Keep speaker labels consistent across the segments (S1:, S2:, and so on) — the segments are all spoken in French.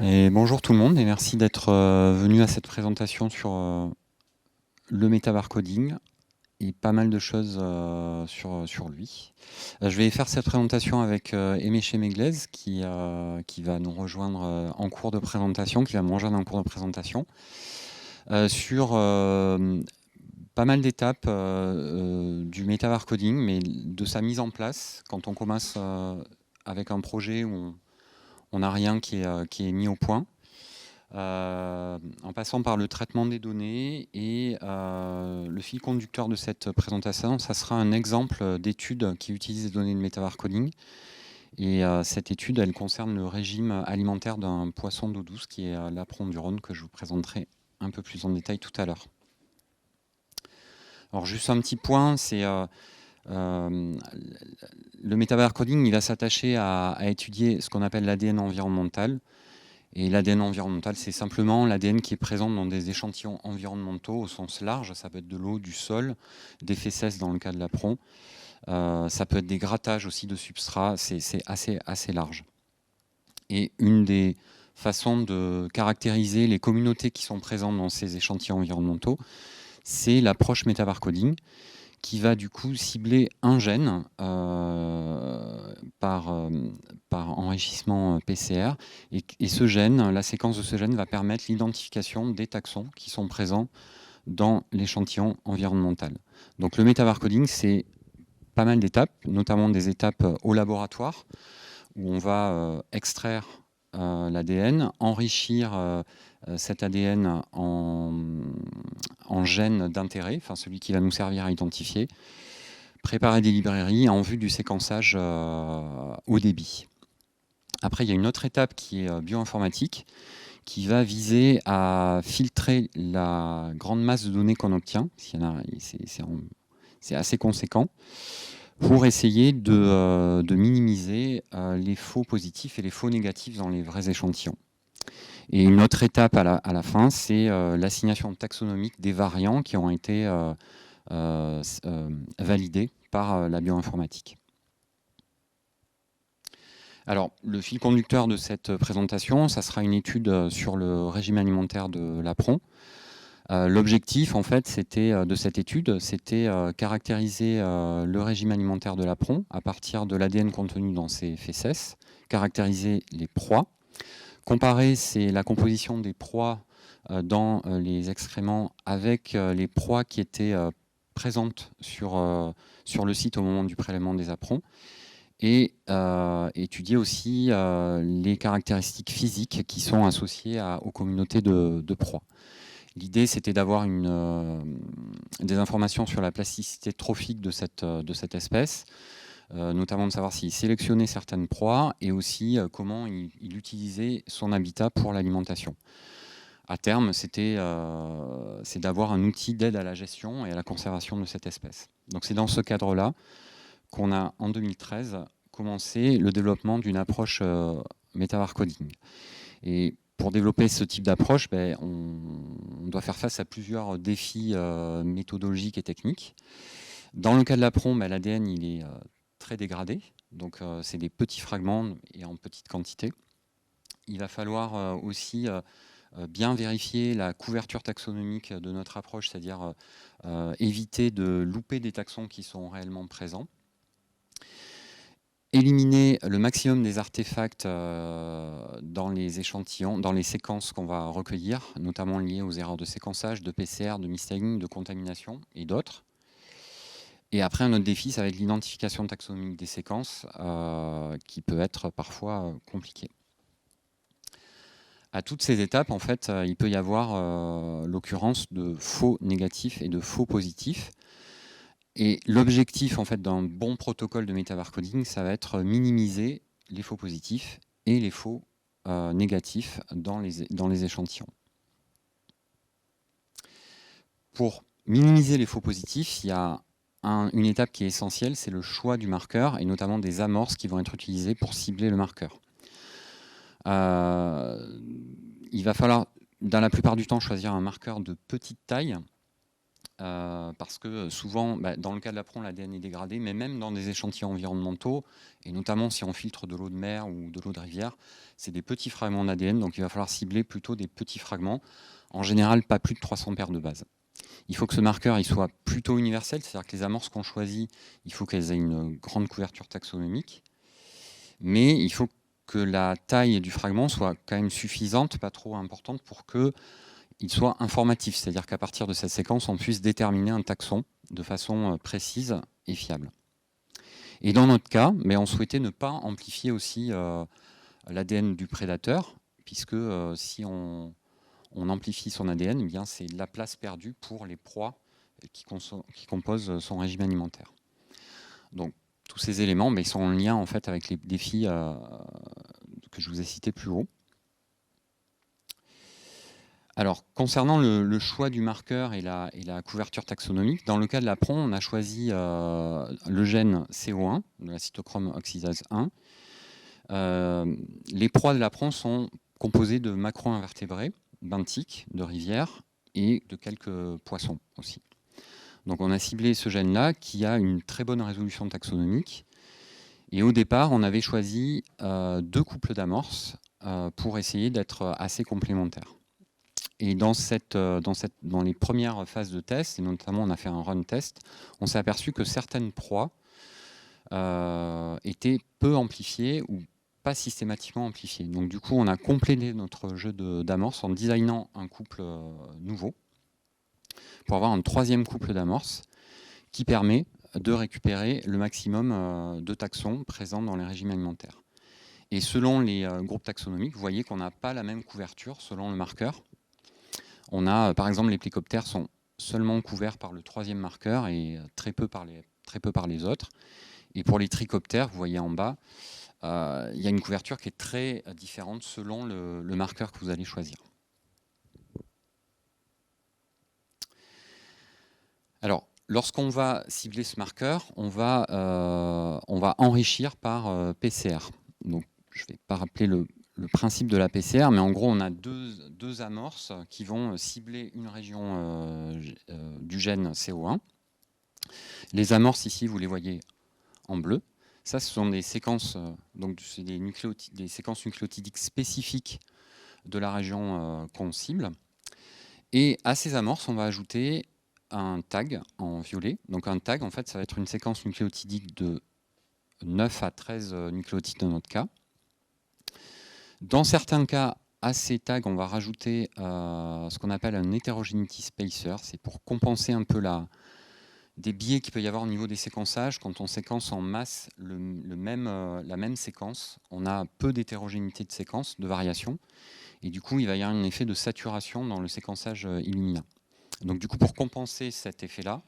S1: Et bonjour tout le monde et merci d'être venu à cette présentation sur le métabarcoding et pas mal de choses sur lui. Je vais faire cette présentation avec Éméché Méglez qui va nous rejoindre en cours de présentation, qui va me rejoindre en cours de présentation sur pas mal d'étapes du métabarcoding, mais de sa mise en place quand on commence avec un projet où on n'a rien qui est mis au point. En passant par le traitement des données et le fil conducteur de cette présentation, ça sera un exemple d'étude qui utilise les données de MetaVarcoding. Et cette étude, elle concerne le régime alimentaire d'un poisson d'eau douce qui est l'apron du Rhône, que je vous présenterai un peu plus en détail tout à l'heure. Alors juste un petit point, c'est le MetaVarcoding, il va s'attacher à étudier ce qu'on appelle l'ADN environnemental. Et l'ADN environnemental, c'est simplement l'ADN qui est présent dans des échantillons environnementaux au sens large. Ça peut être de l'eau, du sol, des fesses dans le cas de l'apron. Ça peut être des grattages aussi de substrats. C'est assez large. Et une des façons de caractériser les communautés qui sont présentes dans ces échantillons environnementaux, c'est l'approche métabarcoding, qui va du coup cibler un gène par enrichissement PCR. Et ce gène, la séquence de ce gène va permettre l'identification des taxons qui sont présents dans l'échantillon environnemental. Donc le métabarcoding, c'est pas mal d'étapes, notamment des étapes au laboratoire, où on va extraire l'ADN, enrichir cet ADN en gène d'intérêt, enfin celui qui va nous servir à identifier, préparer des librairies en vue du séquençage haut débit. Après, il y a une autre étape qui est bioinformatique, qui va viser à filtrer la grande masse de données qu'on obtient, c'est assez conséquent, pour essayer de minimiser les faux positifs et les faux négatifs dans les vrais échantillons. Et une autre étape à la fin, c'est l'assignation taxonomique des variants qui ont été validés par la bioinformatique. Alors, le fil conducteur de cette présentation, ça sera une étude sur le régime alimentaire de l'apron. L'objectif, en fait, de cette étude, c'était caractériser le régime alimentaire de l'apron à partir de l'ADN contenu dans ses fesses, caractériser les proies, comparer la composition des proies dans les excréments avec les proies qui étaient présentes sur le site au moment du prélèvement des aprons, et étudier aussi les caractéristiques physiques qui sont associées aux communautés de proies. L'idée, c'était d'avoir des informations sur la plasticité trophique de cette espèce, notamment de savoir s'il sélectionnait certaines proies et aussi comment il utilisait son habitat pour l'alimentation. À terme, c'est d'avoir un outil d'aide à la gestion et à la conservation de cette espèce. Donc c'est dans ce cadre-là qu'on a, en 2013, commencé le développement d'une approche métabarcoding. Et pour développer ce type d'approche, on doit faire face à plusieurs défis méthodologiques et techniques. Dans le cas de l'apron, l'ADN il est très dégradé, donc c'est des petits fragments et en petite quantité. Il va falloir aussi bien vérifier la couverture taxonomique de notre approche, c'est-à-dire éviter de louper des taxons qui sont réellement présents. Éliminer le maximum des artefacts dans les échantillons, dans les séquences qu'on va recueillir, notamment liées aux erreurs de séquençage, de PCR, de misstaging, de contamination et d'autres. Et après, un autre défi, ça va être l'identification taxonomique des séquences, qui peut être parfois compliquée. À toutes ces étapes, en fait, il peut y avoir l'occurrence de faux négatifs et de faux positifs. Et l'objectif, en fait, d'un bon protocole de métabarcoding, ça va être minimiser les faux positifs et les faux négatifs dans les échantillons. Pour minimiser les faux positifs, il y a une étape qui est essentielle, c'est le choix du marqueur et notamment des amorces qui vont être utilisées pour cibler le marqueur. Il va falloir, dans la plupart du temps, choisir un marqueur de petite taille parce que souvent, dans le cas de l'apron, l'ADN est dégradé, mais même dans des échantillons environnementaux, et notamment si on filtre de l'eau de mer ou de l'eau de rivière, c'est des petits fragments d'ADN, donc il va falloir cibler plutôt des petits fragments, en général pas plus de 300 paires de bases. Il faut que ce marqueur il soit plutôt universel, c'est-à-dire que les amorces qu'on choisit, il faut qu'elles aient une grande couverture taxonomique, mais il faut que la taille du fragment soit quand même suffisante, pas trop importante, pour que il soit informatif, c'est-à-dire qu'à partir de cette séquence, on puisse déterminer un taxon de façon précise et fiable. Et dans notre cas, on souhaitait ne pas amplifier aussi l'ADN du prédateur, puisque si on amplifie son ADN, eh bien c'est de la place perdue pour les proies qui composent son régime alimentaire. Donc tous ces éléments ils sont en lien en fait avec les défis que je vous ai cités plus haut. Alors, concernant le choix du marqueur et la couverture taxonomique, dans le cas de l'apron, on a choisi le gène CO1, de la cytochrome oxydase 1. Les proies de l'apron sont composées de macro-invertébrés, benthiques, de rivières et de quelques poissons aussi. Donc on a ciblé ce gène-là qui a une très bonne résolution taxonomique. Et au départ, on avait choisi 2 couples d'amorces pour essayer d'être assez complémentaires. Et dans les premières phases de test, et notamment on a fait un run test, on s'est aperçu que certaines proies étaient peu amplifiées ou pas systématiquement amplifiées. Donc du coup, on a complété notre jeu d'amorces en designant un couple nouveau pour avoir un 3e couple d'amorces qui permet de récupérer le maximum de taxons présents dans les régimes alimentaires. Et selon les groupes taxonomiques, vous voyez qu'on n'a pas la même couverture selon le marqueur. On a, par exemple, les plécoptères sont seulement couverts par le 3e marqueur et très peu par les autres. Et pour les trichoptères, vous voyez en bas, il y a une couverture qui est très différente selon le marqueur que vous allez choisir. Alors, lorsqu'on va cibler ce marqueur, on va enrichir par PCR. Donc, je ne vais pas rappeler le principe de la PCR, mais en gros, on a deux amorces qui vont cibler une région du gène CO1. Les amorces, ici, vous les voyez en bleu. Ça, ce sont des séquences, donc c'est des séquences nucléotidiques spécifiques de la région qu'on cible. Et à ces amorces, on va ajouter un tag en violet. Donc un tag, en fait, ça va être une séquence nucléotidique de 9 à 13 nucléotides dans notre cas. Dans certains cas, à ces tags, on va rajouter ce qu'on appelle un heterogeneity spacer. C'est pour compenser un peu des biais qu'il peut y avoir au niveau des séquençages. Quand on séquence en masse la même séquence, on a peu d'hétérogénéité de séquence, de variation. Et du coup, il va y avoir un effet de saturation dans le séquençage Illumina. Donc du coup, pour compenser cet effet-là,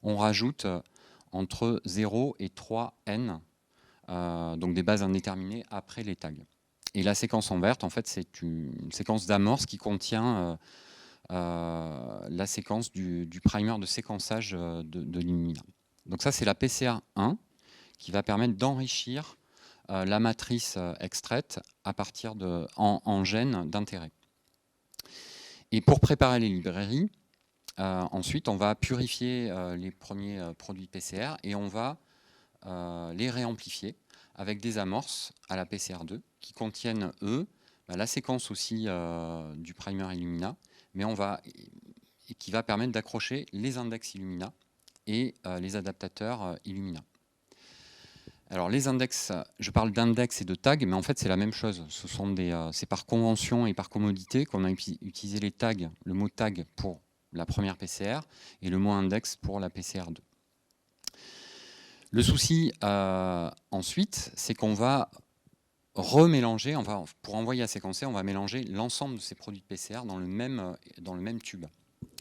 S1: on rajoute entre 0 et 3N, donc des bases indéterminées après les tags. Et la séquence en verte, en fait, c'est une séquence d'amorce qui contient la séquence du primer de séquençage de l'Illumina. Donc ça, c'est la PCR1 qui va permettre d'enrichir la matrice extraite à partir en gènes d'intérêt. Et pour préparer les librairies, ensuite, on va purifier les premiers produits PCR et on va les réamplifier avec des amorces à la PCR2 qui contiennent, eux, la séquence aussi du primer Illumina, mais qui va permettre d'accrocher les index Illumina et les adaptateurs Illumina. Alors les index, je parle d'index et de tag, mais en fait c'est la même chose. C'est par convention et par commodité qu'on a utilisé les tags, le mot tag pour la première PCR et le mot index pour la PCR2. Le souci ensuite, c'est qu'on va remélanger, pour envoyer à séquencer, on va mélanger l'ensemble de ces produits de PCR dans le même tube.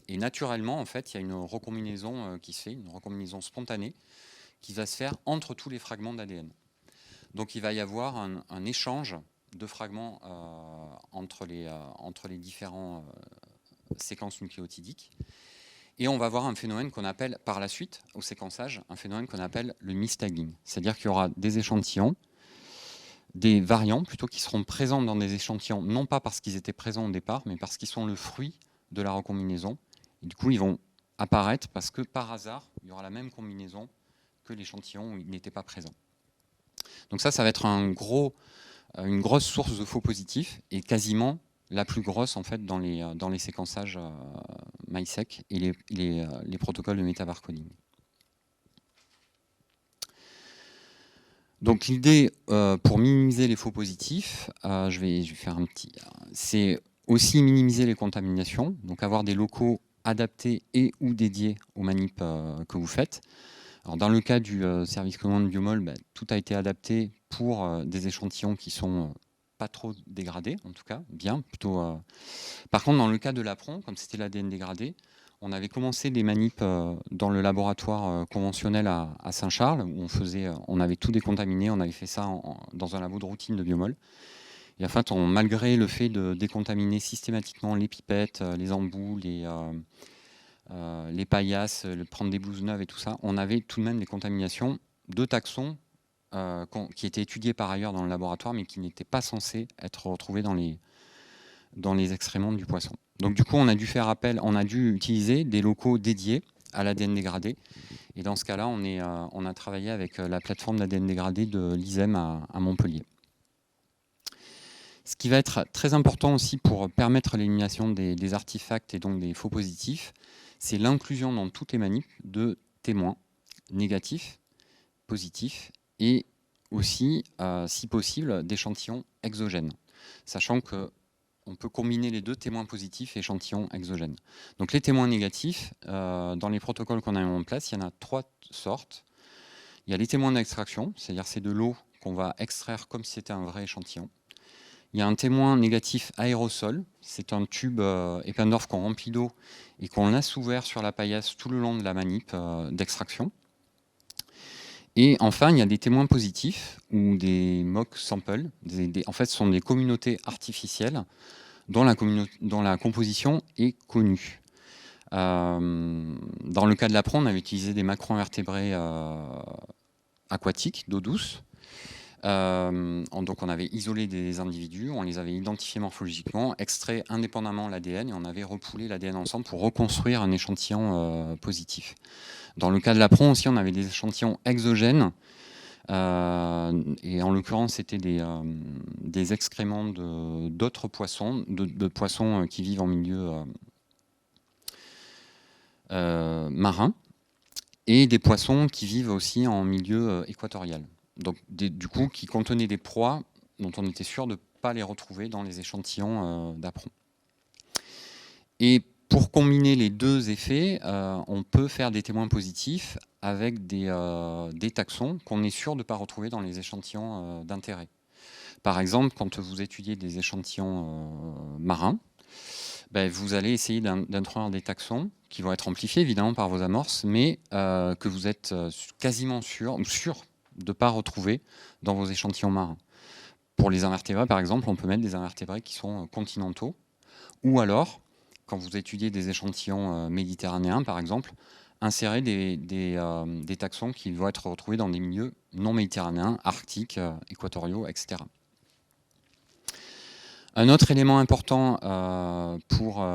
S1: Et naturellement, en fait, il y a une recombinaison qui se fait, une recombinaison spontanée, qui va se faire entre tous les fragments d'ADN. Donc il va y avoir un échange de fragments entre les différents séquences nucléotidiques. Et on va avoir un phénomène qu'on appelle, par la suite, au séquençage, un phénomène qu'on appelle le mistagging. C'est-à-dire qu'il y aura des échantillons, des variants plutôt, qui seront présents dans des échantillons, non pas parce qu'ils étaient présents au départ, mais parce qu'ils sont le fruit de la recombinaison. Et du coup, ils vont apparaître parce que par hasard, il y aura la même combinaison que l'échantillon où il n'était pas présent. Donc ça va être une grosse source de faux positifs et quasiment la plus grosse en fait dans les séquençages MySeq et les protocoles de metabarcoding. Donc l'idée pour minimiser les faux positifs, je vais faire un petit, c'est aussi minimiser les contaminations, donc avoir des locaux adaptés et ou dédiés aux manips que vous faites. Alors, dans le cas du service commande Biomol, tout a été adapté pour des échantillons qui sont pas trop dégradés, en tout cas, bien, plutôt. Par contre, dans le cas de l'APRON, comme c'était l'ADN dégradé, on avait commencé des manips dans le laboratoire conventionnel à Saint-Charles, où on avait tout décontaminé, on avait fait ça dans un labo de routine de Biomol. Et en fait, malgré le fait de décontaminer systématiquement les pipettes, les embouts, les paillasses, prendre des blouses neuves et tout ça, on avait tout de même des contaminations de taxons qui étaient étudiés par ailleurs dans le laboratoire, mais qui n'étaient pas censés être retrouvés dans les excréments du poisson. Donc du coup, on a dû utiliser des locaux dédiés à l'ADN dégradé. Et dans ce cas-là, on a travaillé avec la plateforme d'ADN dégradé de l'ISEM à Montpellier. Ce qui va être très important aussi pour permettre l'élimination des artefacts et donc des faux positifs, c'est l'inclusion dans toutes les manips de témoins négatifs, positifs et aussi, si possible, d'échantillons exogènes, sachant qu'on peut combiner les deux, témoins positifs et échantillons exogènes. Donc les témoins négatifs, dans les protocoles qu'on a mis en place, il y en a 3 sortes. Il y a les témoins d'extraction, c'est-à-dire c'est de l'eau qu'on va extraire comme si c'était un vrai échantillon. Il y a un témoin négatif aérosol, c'est un tube Eppendorf qu'on remplit d'eau et qu'on laisse ouvert sur la paillasse tout le long de la manip d'extraction. Et enfin, il y a des témoins positifs ou des mock samples. En fait, ce sont des communautés artificielles dont la composition est connue. Dans le cas de l'APRON, on avait utilisé des macroinvertébrés aquatiques d'eau douce. Donc on avait isolé des individus, on les avait identifiés morphologiquement, extrait indépendamment l'ADN et on avait repoulé l'ADN ensemble pour reconstruire un échantillon positif. Dans le cas de l'APRON aussi, on avait des échantillons exogènes et en l'occurrence c'était des excréments d'autres poissons, de poissons qui vivent en milieu marin et des poissons qui vivent aussi en milieu équatorial. Donc, du coup, qui contenaient des proies dont on était sûr de ne pas les retrouver dans les échantillons d'APRON. Et pour combiner les deux effets, on peut faire des témoins positifs avec des taxons qu'on est sûr de ne pas retrouver dans les échantillons d'intérêt. Par exemple, quand vous étudiez des échantillons marins, vous allez essayer d'introduire des taxons qui vont être amplifiés évidemment par vos amorces, mais que vous êtes quasiment sûr de ne pas retrouver dans vos échantillons marins. Pour les invertébrés, par exemple, on peut mettre des invertébrés qui sont continentaux, ou alors, quand vous étudiez des échantillons méditerranéens, par exemple, insérer des taxons qui vont être retrouvés dans des milieux non méditerranéens, arctiques, équatoriaux, etc. Un autre élément important pour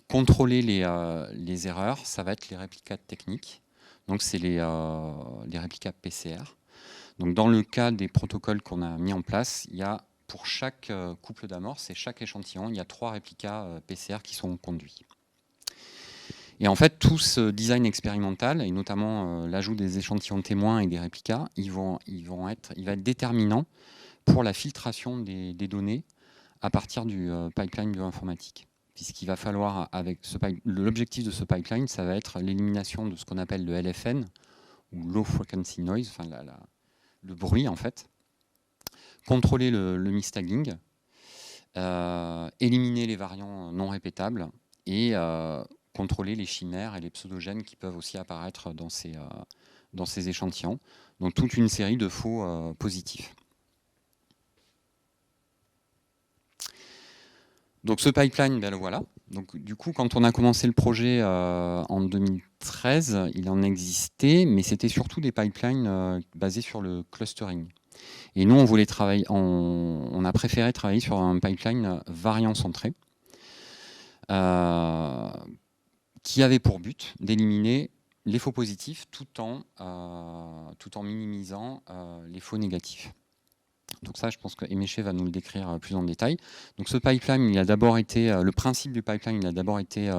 S1: contrôler les erreurs, ça va être les réplicats techniques. Donc c'est les réplicats PCR. Donc dans le cas des protocoles qu'on a mis en place, il y a pour chaque couple d'amorces et chaque échantillon, il y a 3 réplicats PCR qui sont conduits. Et en fait, tout ce design expérimental, et notamment l'ajout des échantillons témoins et des réplicas, il va être déterminant pour la filtration des données à partir du pipeline bioinformatique. Puisqu'il va falloir, l'objectif de ce pipeline, ça va être l'élimination de ce qu'on appelle le LFN, ou Low Frequency Noise, enfin le bruit en fait, contrôler le mistagging, éliminer les variants non répétables et contrôler les chimères et les pseudogènes qui peuvent aussi apparaître dans ces échantillons. Donc toute une série de faux positifs. Donc ce pipeline, le voilà. Donc, du coup, quand on a commencé le projet en 2013, il en existait, mais c'était surtout des pipelines basés sur le clustering. Et nous, on a préféré travailler sur un pipeline variant centré, qui avait pour but d'éliminer les faux positifs tout en minimisant les faux négatifs. Donc ça, je pense que Emeche va nous le décrire plus en détail. Donc ce pipeline, il a d'abord été, le principe du pipeline, il a d'abord été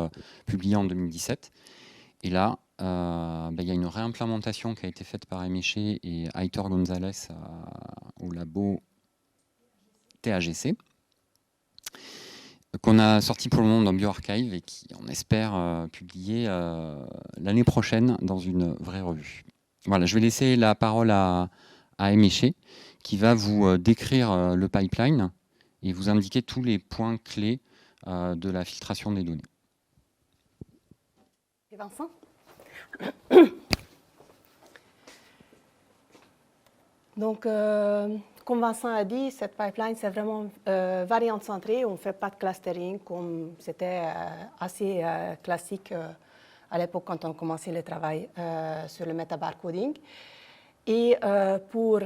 S1: publié en 2017. Et là, il y a une réimplémentation qui a été faite par Emeche et Aitor González au labo THGC, qu'on a sorti pour le moment dans BioArchive et qui, on espère, publier l'année prochaine dans une vraie revue. Voilà, je vais laisser la parole à Emeche, qui va vous décrire le pipeline et vous indiquer tous les points clés de la filtration des données.
S2: Et Vincent ? Donc, comme Vincent a dit, cette pipeline, c'est vraiment variante centrée. On ne fait pas de clustering comme c'était assez classique à l'époque quand on commençait le travail sur le metabarcoding. Et pour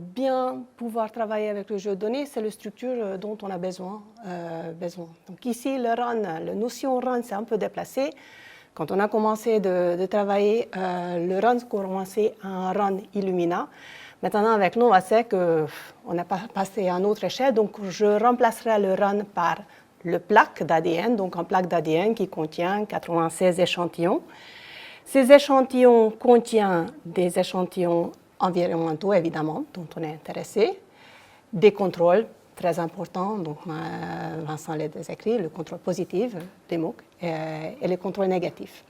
S2: bien pouvoir travailler avec le jeu de données, c'est la structure dont on a besoin. Donc ici, la notion run s'est un peu déplacée. Quand on a commencé de travailler, le run commençait à un run Illumina. Maintenant, avec Novasec, on a passé à une autre échelle. Donc, je remplacerai le run par le plaque d'ADN, donc un plaque d'ADN qui contient 96 échantillons. Ces échantillons contiennent des échantillons environnementaux, évidemment, dont on est intéressé, des contrôles très importants, donc Vincent l'a décrit, le contrôle positif des MOOC et le contrôle négatif.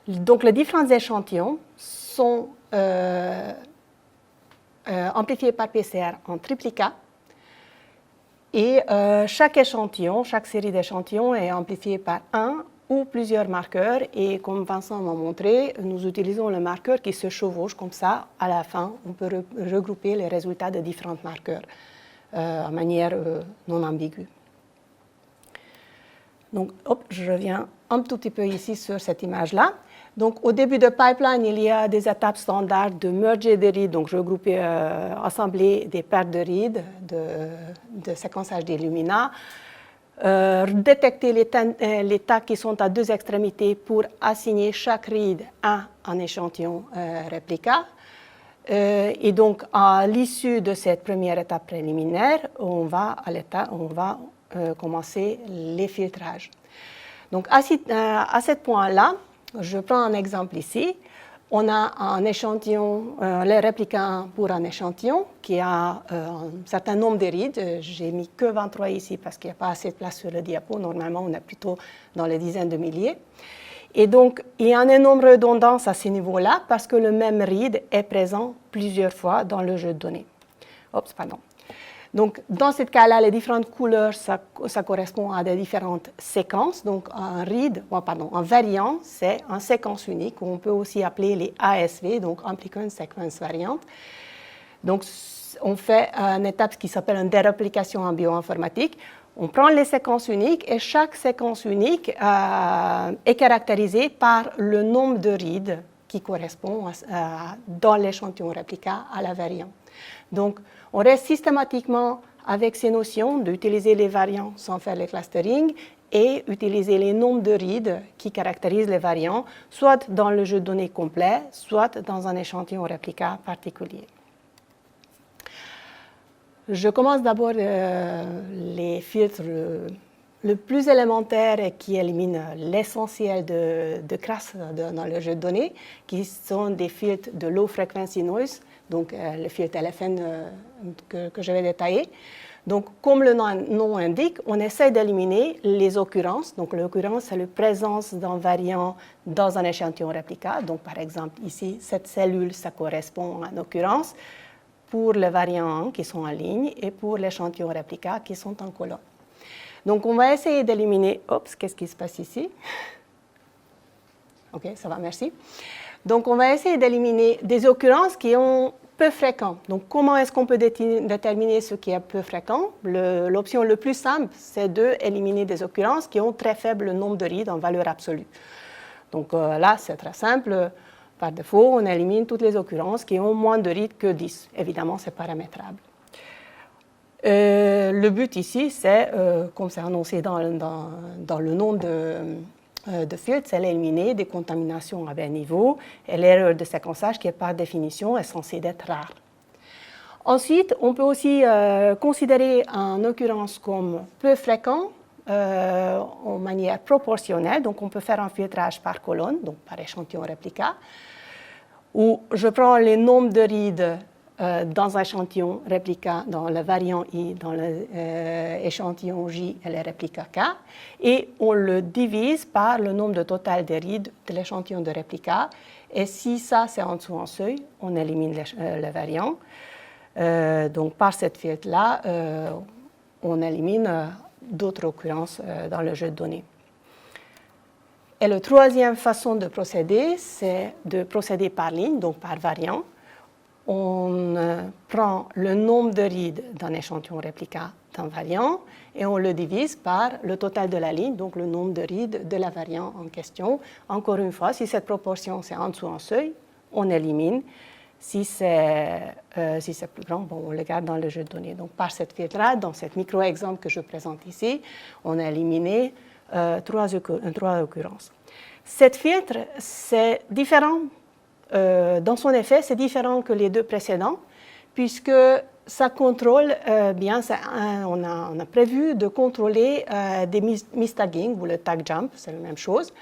S2: Donc, les différents échantillons sont amplifiés par PCR en triplicate et chaque échantillon, chaque série d'échantillons est amplifiée par un ou plusieurs marqueurs et comme Vincent m'a montré, nous utilisons le marqueur qui se chevauche comme ça. À la fin, on peut regrouper les résultats de différents marqueurs de manière non ambiguë. Donc, je reviens un tout petit peu ici sur cette image-là. Donc, au début de pipeline, il y a des étapes standards de merger des reads, donc regrouper, assembler des paires de reads de séquençage d'Illumina, détecter les tags qui sont à deux extrémités pour assigner chaque read à un échantillon réplica. Et donc, à l'issue de cette première étape préliminaire, on va commencer les filtrages. Donc, à ce point-là, je prends un exemple ici. On a un échantillon, les réplica pour un échantillon qui a un certain nombre de reads. J'ai mis que 23 ici parce qu'il n'y a pas assez de place sur le diapo. Normalement, on est plutôt dans les dizaines de milliers. Et donc, il y a une énorme redondance à ce niveau-là parce que le même read est présent plusieurs fois dans le jeu de données. Oups, pardon. Donc, dans ce cas-là, les différentes couleurs, ça correspond à des différentes séquences. Donc, un variant, c'est une séquence unique, on peut aussi appeler les ASV, donc Amplicon Sequence Variant. Donc, on fait une étape qui s'appelle une déréplication en bioinformatique. On prend les séquences uniques et chaque séquence unique est caractérisée par le nombre de reads qui correspond dans l'échantillon réplica à la variante. Donc, on reste systématiquement avec ces notions d'utiliser les variants sans faire le clustering et utiliser les nombres de reads qui caractérisent les variants, soit dans le jeu de données complet, soit dans un échantillon réplica particulier. Je commence d'abord les filtres le plus élémentaire et qui élimine l'essentiel de crasse dans le jeu de données, qui sont des filtres de low frequency noise, donc le filtre LFN que je vais détailler. Donc, comme le nom indique, on essaie d'éliminer les occurrences. Donc, l'occurrence, c'est la présence d'un variant dans un échantillon réplica. Donc, par exemple, ici, cette cellule, ça correspond à une occurrence pour les variants qui sont en ligne et pour l'échantillon réplica qui sont en colonne. Donc, on va essayer d'éliminer... Oups, qu'est-ce qui se passe ici? OK, ça va, merci. Donc, on va essayer d'éliminer des occurrences qui sont peu fréquentes. Donc, comment est-ce qu'on peut déterminer ce qui est peu fréquent? L'option la plus simple, c'est d'éliminer des occurrences qui ont très faible nombre de reads en valeur absolue. Donc, là, c'est très simple. Par défaut, on élimine toutes les occurrences qui ont moins de reads que 10. Évidemment, c'est paramétrable. le but ici, c'est, comme c'est annoncé dans le nom de field, c'est d'éliminer des contaminations à bas niveau et l'erreur de séquençage qui est par définition est censée être rare. Ensuite, on peut aussi considérer une occurrence comme peu fréquent en manière proportionnelle. Donc, on peut faire un filtrage par colonne, donc par échantillon réplica, où je prends les nombres de rides dans un échantillon réplica, dans le variant I, dans l'échantillon J et le réplica K, et on le divise par le nombre de total des rides de l'échantillon de réplica. Et si ça, c'est en dessous en seuil, on élimine le variant. Donc, par cette filtre-là, on élimine d'autres occurrences dans le jeu de données. Et la troisième façon de procéder, c'est de procéder par ligne, donc par variant. On prend le nombre de rides d'un échantillon réplica d'un variant et on le divise par le total de la ligne, donc le nombre de rides de la variant en question. Encore une fois, si cette proportion c'est en dessous en seuil, on élimine. Si c'est plus grand, bon, on le garde dans le jeu de données. Donc par cette filtre-là, dans cet micro-exemple que je présente ici, on a éliminé trois occurrences. Cette filtre, c'est différent. Dans son effet, c'est différent que les deux précédents, puisque ça contrôle bien, on a prévu de contrôler des mistagging ou le tag jump, c'est la même chose.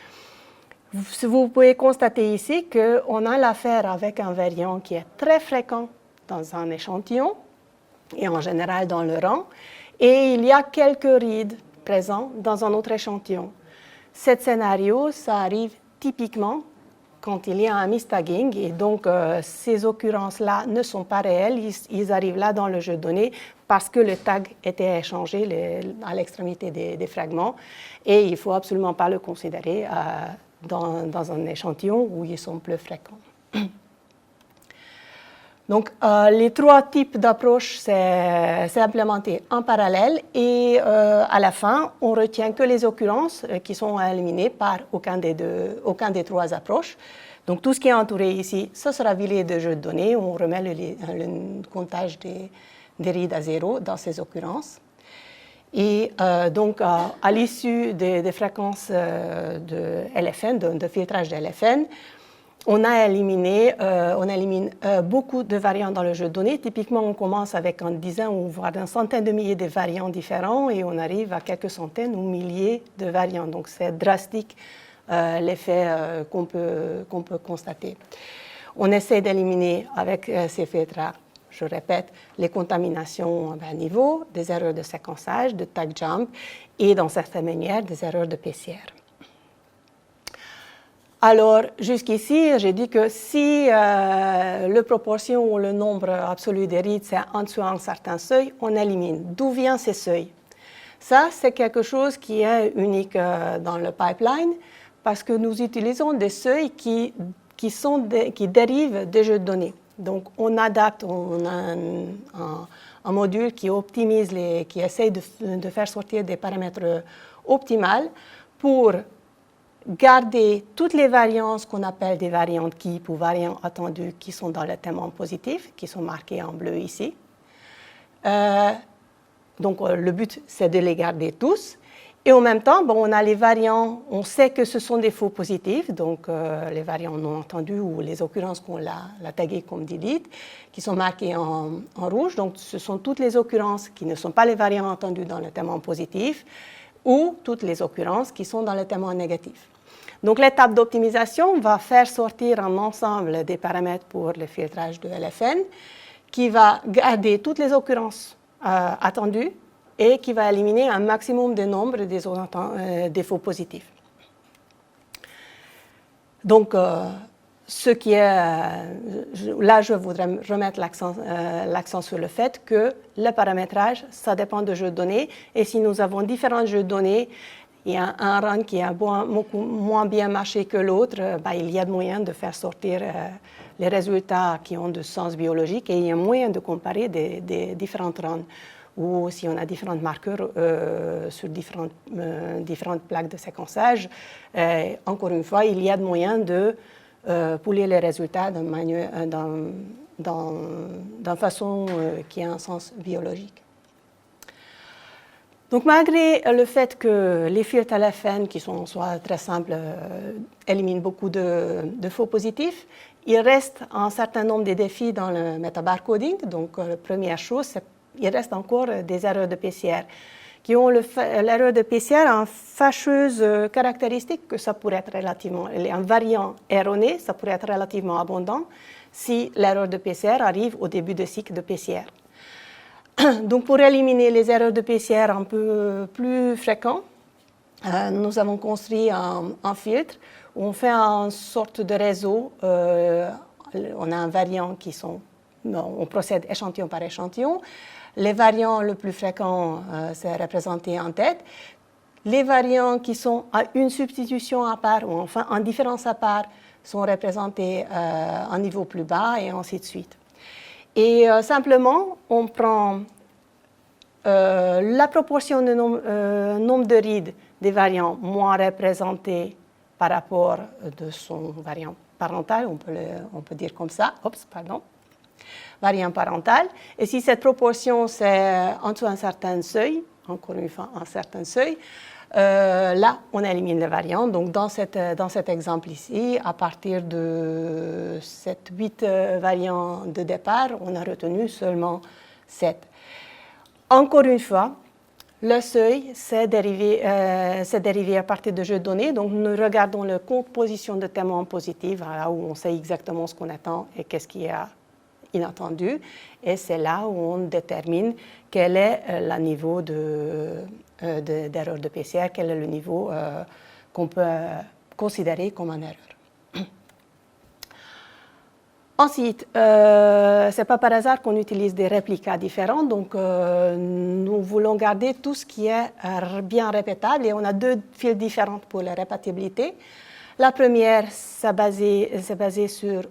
S2: Vous pouvez constater ici qu'on a l'affaire avec un variant qui est très fréquent dans un échantillon et en général dans le rang, et il y a quelques rides présents dans un autre échantillon. Ce scénario, ça arrive typiquement quand il y a un mistagging, et donc ces occurrences-là ne sont pas réelles, ils arrivent là dans le jeu de données parce que le tag était échangé à l'extrémité des fragments, et il ne faut absolument pas le considérer dans un échantillon où ils sont plus fréquents. Donc, les trois types d'approches, c'est implémenté en parallèle et à la fin, on retient que les occurrences qui sont éliminées par aucun des trois approches. Donc, tout ce qui est entouré ici, ça sera vilé de jeu de données. On remet le comptage des rides à zéro dans ces occurrences. Et donc, à l'issue des fréquences de LFN, de filtrage de LFN, on élimine beaucoup de variants dans le jeu de données. Typiquement, on commence avec une dizaine ou voire une centaine de milliers de variants différents et on arrive à quelques centaines ou milliers de variants. Donc, c'est drastique l'effet qu'on peut constater. On essaie d'éliminer avec ces filtres, je répète, les contaminations à bas niveau, des erreurs de séquençage, de tag jump et, dans certaines manières, des erreurs de PCR. Alors, jusqu'ici, j'ai dit que si la proportion ou le nombre absolu des rides, c'est en dessous d'un certain seuil, on élimine. D'où viennent ces seuils? Ça, c'est quelque chose qui est unique dans le pipeline parce que nous utilisons des seuils qui dérivent des jeux de données. Donc, on adapte, on a un module qui optimise, qui essaye de faire sortir des paramètres optimales pour garder toutes les variances qu'on appelle des variantes KEEP ou variants attendus qui sont dans le témoin positif, qui sont marqués en bleu ici. Donc, le but, c'est de les garder tous. Et en même temps, on a les variants, on sait que ce sont des faux positifs, donc les variants non attendus ou les occurrences qu'on l'a taguées comme delete, qui sont marquées en rouge. Donc, ce sont toutes les occurrences qui ne sont pas les variants attendus dans le témoin positif ou toutes les occurrences qui sont dans le témoin négatif. Donc, l'étape d'optimisation va faire sortir un ensemble des paramètres pour le filtrage de LFN qui va garder toutes les occurrences attendues et qui va éliminer un maximum de nombre des faux positifs. Donc, ce qui est, là, je voudrais remettre l'accent sur le fait que le paramétrage, ça dépend de jeux de données. Et si nous avons différents jeux de données, il y a un run qui a moins bien marché que l'autre, il y a moyen de faire sortir les résultats qui ont du sens biologique et il y a moyen de comparer des différentes runs. Ou si on a différents marqueurs sur différentes plaques de séquençage, encore une fois, il y a de moyens de pouler les résultats d'une façon qui a un sens biologique. Donc malgré le fait que les filtres LFN, qui sont soit très simples, éliminent beaucoup de faux positifs, il reste un certain nombre de défis dans le metabarcoding. Donc la première chose, il reste encore des erreurs de PCR qui ont l'erreur de PCR en fâcheuse caractéristique que ça pourrait être relativement, un variant erroné, ça pourrait être relativement abondant si l'erreur de PCR arrive au début de cycle de PCR. Donc pour éliminer les erreurs de PCR un peu plus fréquentes, nous avons construit un filtre où on fait une sorte de réseau. On a un variant on procède échantillon par échantillon. Les variants les plus fréquents, c'est représenté en tête. Les variants qui sont à une substitution à part ou enfin en différence à part sont représentés à un niveau plus bas et ainsi de suite. Et simplement, on prend la proportion de nombre de rides des variants moins représentés par rapport de son variant parental, on peut dire comme ça, variant parental. Et si cette proportion c'est en dessous d'un certain seuil, encore une fois un certain seuil, là on élimine les variants. Donc dans cet exemple ici, à partir de 7-8 variants de départ, on a retenu seulement 7. Encore une fois, le seuil, c'est dérivé à partir de jeux de données. Donc, nous regardons la composition de témoins positifs, là où on sait exactement ce qu'on attend et qu'est-ce qui est inattendu. Et c'est là où on détermine quel est le niveau d'erreur de PCR, quel est le niveau qu'on peut considérer comme une erreur. Ensuite, ce n'est pas par hasard qu'on utilise des réplicas différents, donc nous voulons garder tout ce qui est bien répétable et on a 2 files différentes pour la répétibilité. La première, c'est basé sur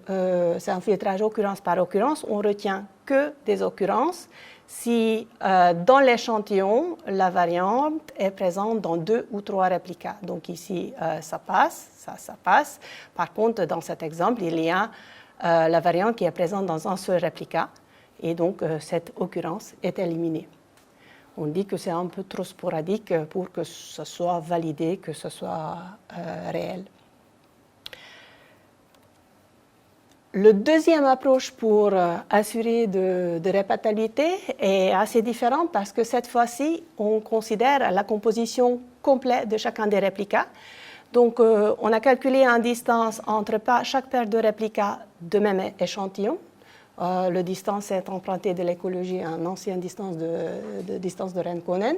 S2: c'est un filtrage occurrence par occurrence, on retient que des occurrences si dans l'échantillon, la variante est présente dans 2 ou 3 réplicas. Donc ici, ça passe, ça passe. Par contre, dans cet exemple, il y a la variante qui est présente dans un seul réplica et donc cette occurrence est éliminée. On dit que c'est un peu trop sporadique pour que ce soit validé, que ce soit réel. Le deuxième approche pour assurer de répétabilité est assez différent parce que cette fois-ci, on considère la composition complète de chacun des réplicas. Donc, on a calculé une distance entre chaque paire de réplicas de même échantillon. La distance est empruntée de l'écologie à une ancienne distance de Renkonen.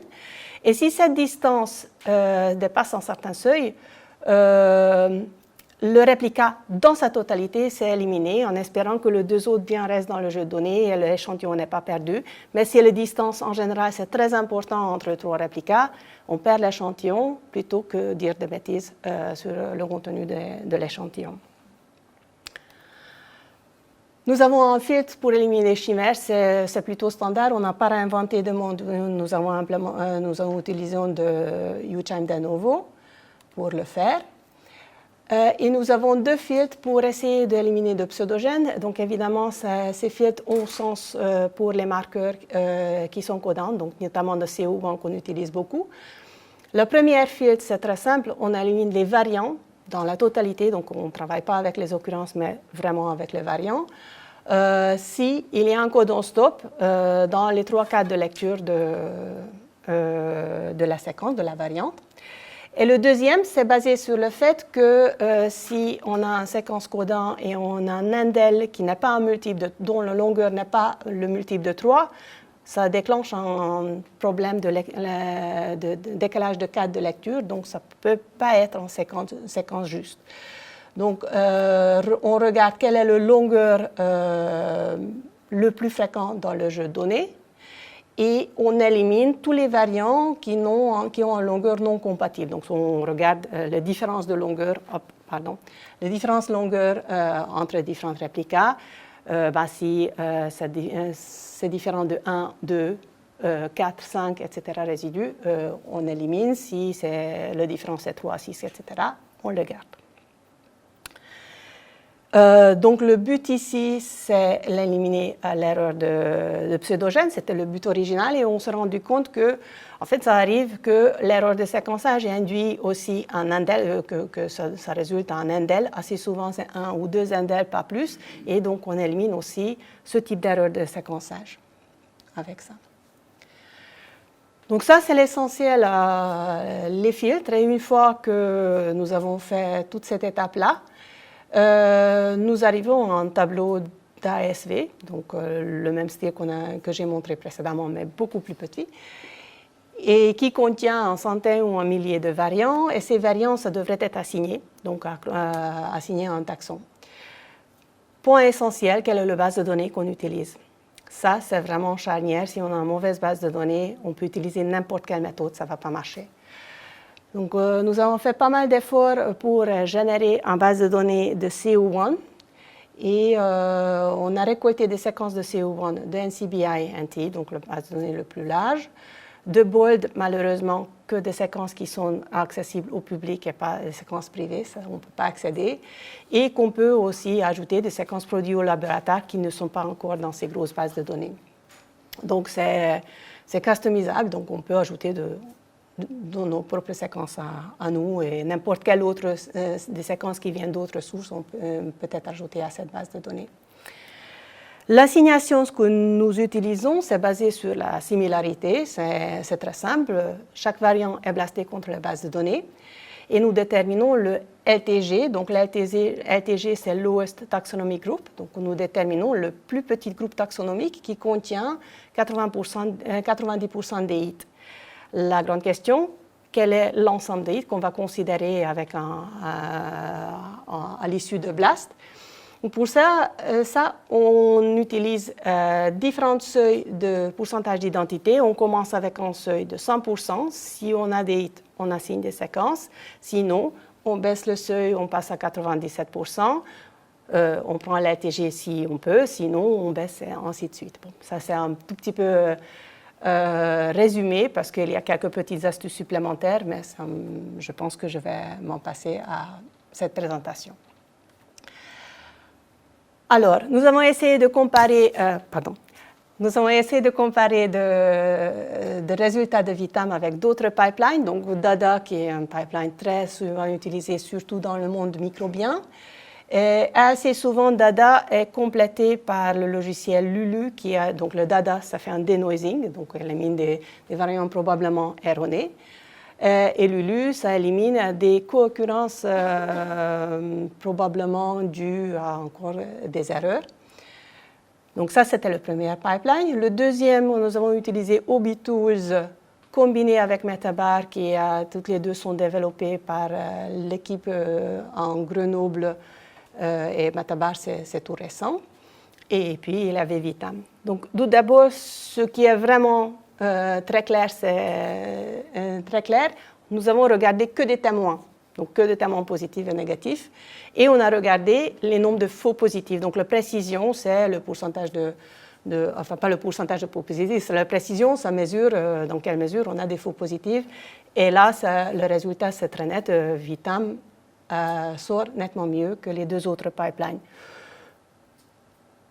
S2: Et si cette distance dépasse un certain seuil, le réplica dans sa totalité s'est éliminé en espérant que les 2 autres bien restent dans le jeu de données et l'échantillon n'est pas perdu. Mais si la distance en général c'est très important entre 3 réplicas, on perd l'échantillon plutôt que dire des bêtises sur le contenu de l'échantillon. Nous avons un filtre pour éliminer les chimères, c'est plutôt standard, on n'a pas réinventé de monde, nous avons utilisé de UCHIME de novo pour le faire. Et nous avons 2 filtres pour essayer d'éliminer de pseudogènes. Donc évidemment, ces filtres ont sens pour les marqueurs qui sont codants, donc notamment de CO1 qu'on utilise beaucoup. Le premier filtre, c'est très simple, on élimine les variants dans la totalité, donc on ne travaille pas avec les occurrences, mais vraiment avec les variants. Si il y a un codon stop dans les 3 cas de lecture de la séquence, de la variante. Et le deuxième, c'est basé sur le fait que si on a une séquence codant et on a un indel qui n'est pas un multiple, dont la longueur n'est pas le multiple de 3, ça déclenche un problème de décalage de cadre de lecture, donc ça ne peut pas être en séquence juste. Donc, on regarde quelle est la longueur le plus fréquent dans le jeu de données. Et on élimine tous les variants qui ont une longueur non compatible. Donc, on regarde les différences de longueur, les différences de longueur entre différents réplicas. Si c'est différent de 1, 2, 4, 5, etc. résidus, on élimine. Si la différence est 3, 6, etc., on le garde. Donc le but ici, c'est d'éliminer l'erreur de pseudogène, c'était le but original, et on s'est rendu compte que, en fait, ça arrive que l'erreur de séquençage induit aussi un indel, que ça résulte en indel. Assez souvent, c'est 1 ou 2 indels, pas plus, et donc on élimine aussi ce type d'erreur de séquençage avec ça. Donc ça, c'est l'essentiel, les filtres, et une fois que nous avons fait toute cette étape-là, nous arrivons à un tableau d'ASV, donc le même style que j'ai montré précédemment, mais beaucoup plus petit, et qui contient un centaine ou un millier de variants, et ces variants, ça devrait être assigné, donc assigné à un taxon. Point essentiel, quelle est la base de données qu'on utilise? Ça, c'est vraiment charnière. Si on a une mauvaise base de données, on peut utiliser n'importe quelle méthode, ça ne va pas marcher. Donc, nous avons fait pas mal d'efforts pour générer une base de données de CO1 et on a récolté des séquences de CO1 de NCBI-NT, donc la base de données la plus large, de BOLD, malheureusement, que des séquences qui sont accessibles au public et pas des séquences privées, ça, on ne peut pas accéder, et qu'on peut aussi ajouter des séquences produites au laboratoire qui ne sont pas encore dans ces grosses bases de données. Donc, c'est customisable, donc on peut ajouter nos propres séquences à nous et n'importe quelle autre des séquences qui viennent d'autres sources, on peut être ajouter à cette base de données. L'assignation que nous utilisons, c'est basé sur la similarité, c'est très simple. Chaque variant est blasté contre la base de données et nous déterminons le LTG. Donc LTG, c'est Lowest Taxonomic Group. Donc nous déterminons le plus petit groupe taxonomique qui contient 90% des hits. La grande question, quel est l'ensemble des hits qu'on va considérer avec à l'issue de BLAST? Pour ça, on utilise différents seuils de pourcentage d'identité. On commence avec un seuil de 100%. Si on a des hits, on assigne des séquences. Sinon, on baisse le seuil, on passe à 97%. On prend l'LTG si on peut, sinon on baisse et ainsi de suite. Bon, ça, c'est un tout petit peu résumé parce qu'il y a quelques petites astuces supplémentaires, mais je pense que je vais m'en passer à cette présentation. Alors, nous avons essayé de comparer, de résultats de Vitam avec d'autres pipelines. Donc, DADA, qui est un pipeline très souvent utilisé, surtout dans le monde microbien. Et assez souvent, DADA est complété par le logiciel Lulu, donc le DADA, ça fait un denoising, donc il élimine des variants probablement erronés. Et Lulu, ça élimine des co-occurrences probablement dues à encore des erreurs. Donc ça, c'était le premier pipeline. Le deuxième, nous avons utilisé ObiTools combiné avec Metabar, qui toutes les deux sont développées par l'équipe en Grenoble. Et Metabar, c'est tout récent. Et puis, il y avait Vitam. Donc, tout d'abord, ce qui est vraiment très clair, c'est très clair. Nous avons regardé que des témoins, donc que des témoins positifs et négatifs. Et on a regardé les nombres de faux positifs. Donc, la précision, c'est le pourcentage enfin, pas le pourcentage de faux positifs, c'est la précision, ça mesure dans quelle mesure on a des faux positifs. Et là, le résultat, c'est très net. Vitam sort nettement mieux que les deux autres pipelines.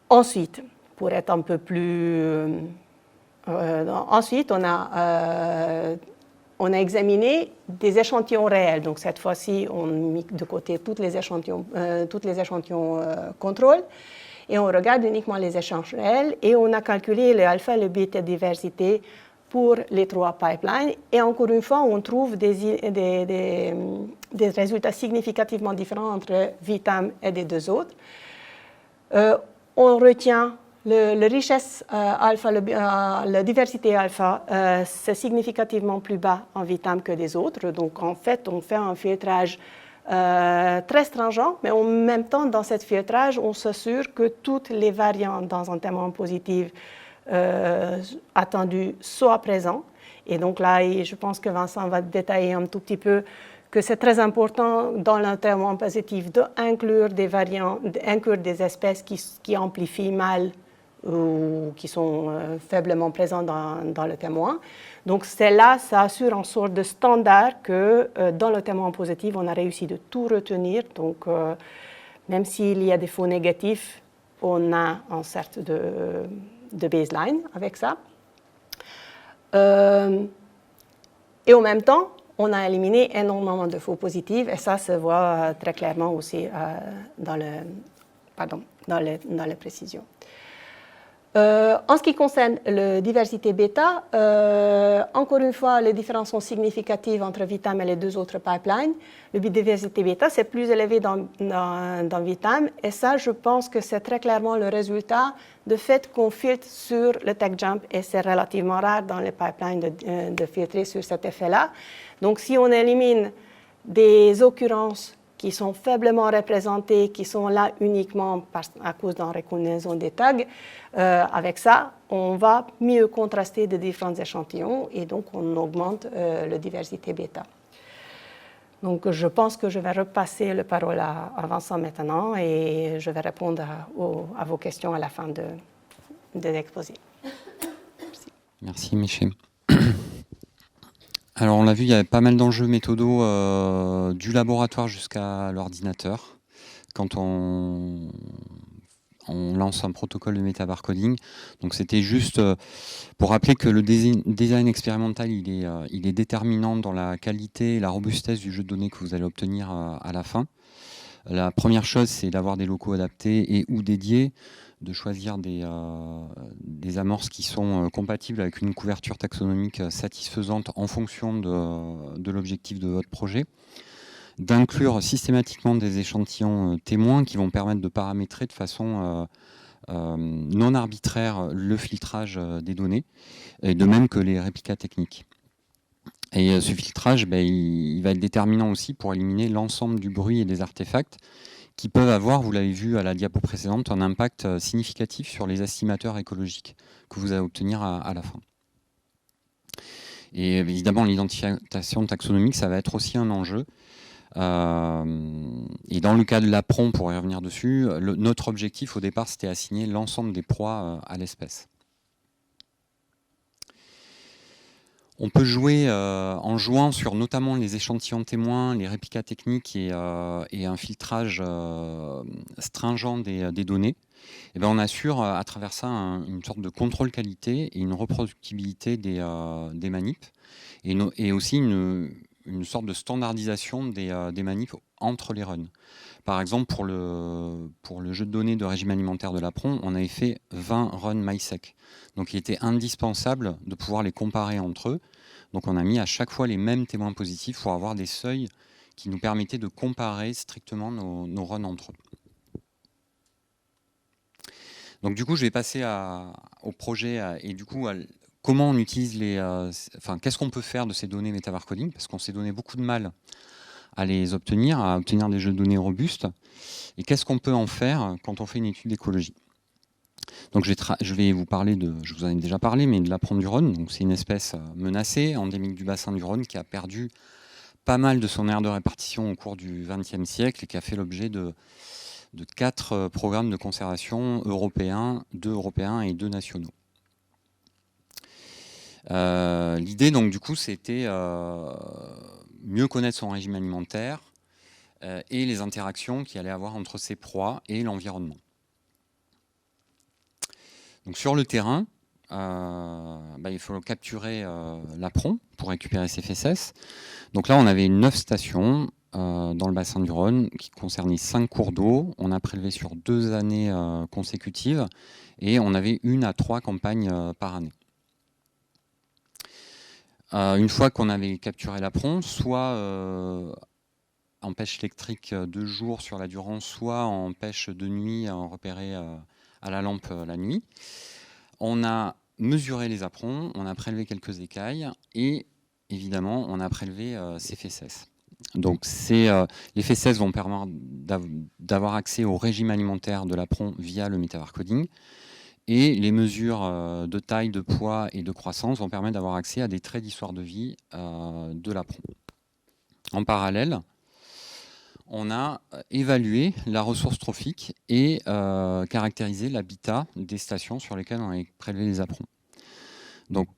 S2: Ensuite, pour être un peu plus... ensuite, on a examiné des échantillons réels. Donc, cette fois-ci, on a mis de côté tous les échantillons contrôle et on regarde uniquement les échantillons réels et on a calculé le alpha et le bêta diversité pour les trois pipelines. Et encore une fois, on trouve des résultats significativement différents entre Vitam et les deux autres. On retient la richesse alpha, la diversité alpha, c'est significativement plus bas en Vitam que les autres. Donc, en fait, on fait un filtrage très stringent, mais en même temps, dans ce filtrage, on s'assure que toutes les variantes dans un témoin positif attendus soient présents. Et donc là, je pense que Vincent va détailler un tout petit peu que c'est très important dans le témoin positif d'inclure des variants, d'inclure des espèces qui amplifient mal ou qui sont faiblement présents dans le témoin. Donc, ça assure une sorte de standard que dans le témoin positif, on a réussi de tout retenir. Donc, Même s'il y a des faux négatifs, on a une sorte de baseline avec ça. Et en même temps, on a éliminé énormément de faux positifs, et ça se voit très clairement aussi dans les précisions. En ce qui concerne la diversité bêta, encore une fois, les différences sont significatives entre Vitam et les deux autres pipelines. Le biodiversité bêta, c'est plus élevé dans Vitam, et ça, je pense que c'est très clairement le résultat du fait qu'on filtre sur le TechJump, et c'est relativement rare dans les pipelines de filtrer sur cet effet-là. Donc, si on élimine des occurrences qui sont faiblement représentées, qui sont là uniquement à cause d'une reconnaissance des tags, avec ça, on va mieux contraster de différents échantillons et donc on augmente la diversité bêta. Donc je pense que je vais repasser la parole à Vincent maintenant et je vais répondre à vos questions à la fin de l'exposé.
S1: Merci. Merci Michel. Alors on l'a vu, il y avait pas mal d'enjeux méthodaux du laboratoire jusqu'à l'ordinateur quand on lance un protocole de métabarcoding. Donc c'était juste pour rappeler que le design expérimental il est déterminant dans la qualité et la robustesse du jeu de données que vous allez obtenir à la fin. La première chose, c'est d'avoir des locaux adaptés et ou dédiés, de choisir des amorces qui sont compatibles avec une couverture taxonomique satisfaisante en fonction de l'objectif de votre projet, d'inclure systématiquement des échantillons témoins qui vont permettre de paramétrer de façon non arbitraire le filtrage des données, et de même que les réplicas techniques. Et ce filtrage, il va être déterminant aussi pour éliminer l'ensemble du bruit et des artefacts qui peuvent avoir, vous l'avez vu à la diapo précédente, un impact significatif sur les estimateurs écologiques que vous allez obtenir à la fin. Et évidemment, l'identification taxonomique, ça va être aussi un enjeu. Et dans le cas de l'APRON, pour y revenir dessus, notre objectif au départ, c'était assigner l'ensemble des proies à l'espèce. On peut jouer en jouant sur notamment les échantillons témoins, les réplicas techniques et un filtrage stringent des données. Et on assure à travers ça une sorte de contrôle qualité et une reproductibilité des manips et aussi une sorte de standardisation des manips entre les runs. Par exemple, pour le jeu de données de régime alimentaire de l'APRON, on avait fait 20 runs MySec. Donc il était indispensable de pouvoir les comparer entre eux. Donc on a mis à chaque fois les mêmes témoins positifs pour avoir des seuils qui nous permettaient de comparer strictement nos runs entre eux. Donc du coup, je vais passer au projet et du coup, comment on utilise qu'est-ce qu'on peut faire de ces données métabarcoding, parce qu'on s'est donné beaucoup de mal à les obtenir, à obtenir des jeux de données robustes. Et qu'est-ce qu'on peut en faire quand on fait une étude d'écologie? Donc je vais vous parler je vous en ai déjà parlé, mais de l'apron du Rhône. Donc c'est une espèce menacée, endémique du bassin du Rhône, qui a perdu pas mal de son aire de répartition au cours du XXe siècle et qui a fait l'objet de 4 programmes de conservation européens, 2 européens et 2 nationaux. L'idée, donc, du coup, c'était mieux connaître son régime alimentaire et les interactions qu'il allait avoir entre ses proies et l'environnement. Donc, sur le terrain, il faut capturer l'apron pour récupérer ses fesses. Donc là, on avait 9 stations dans le bassin du Rhône qui concernaient 5 cours d'eau. On a prélevé sur 2 années consécutives et on avait 1 à 3 campagnes par année. Une fois qu'on avait capturé l'apron, soit en pêche électrique de jour sur la Durance, soit en pêche de nuit, repéré à la lampe la nuit, on a mesuré les aprons, on a prélevé quelques écailles et évidemment on a prélevé ces fesses. Donc les fesses vont permettre d'avoir accès au régime alimentaire de l'apron via le métabarcoding. Et les mesures de taille, de poids et de croissance vont permettre d'avoir accès à des traits d'histoire de vie de l'apron. En parallèle, on a évalué la ressource trophique et caractérisé l'habitat des stations sur lesquelles on a prélevé les aprons. Donc,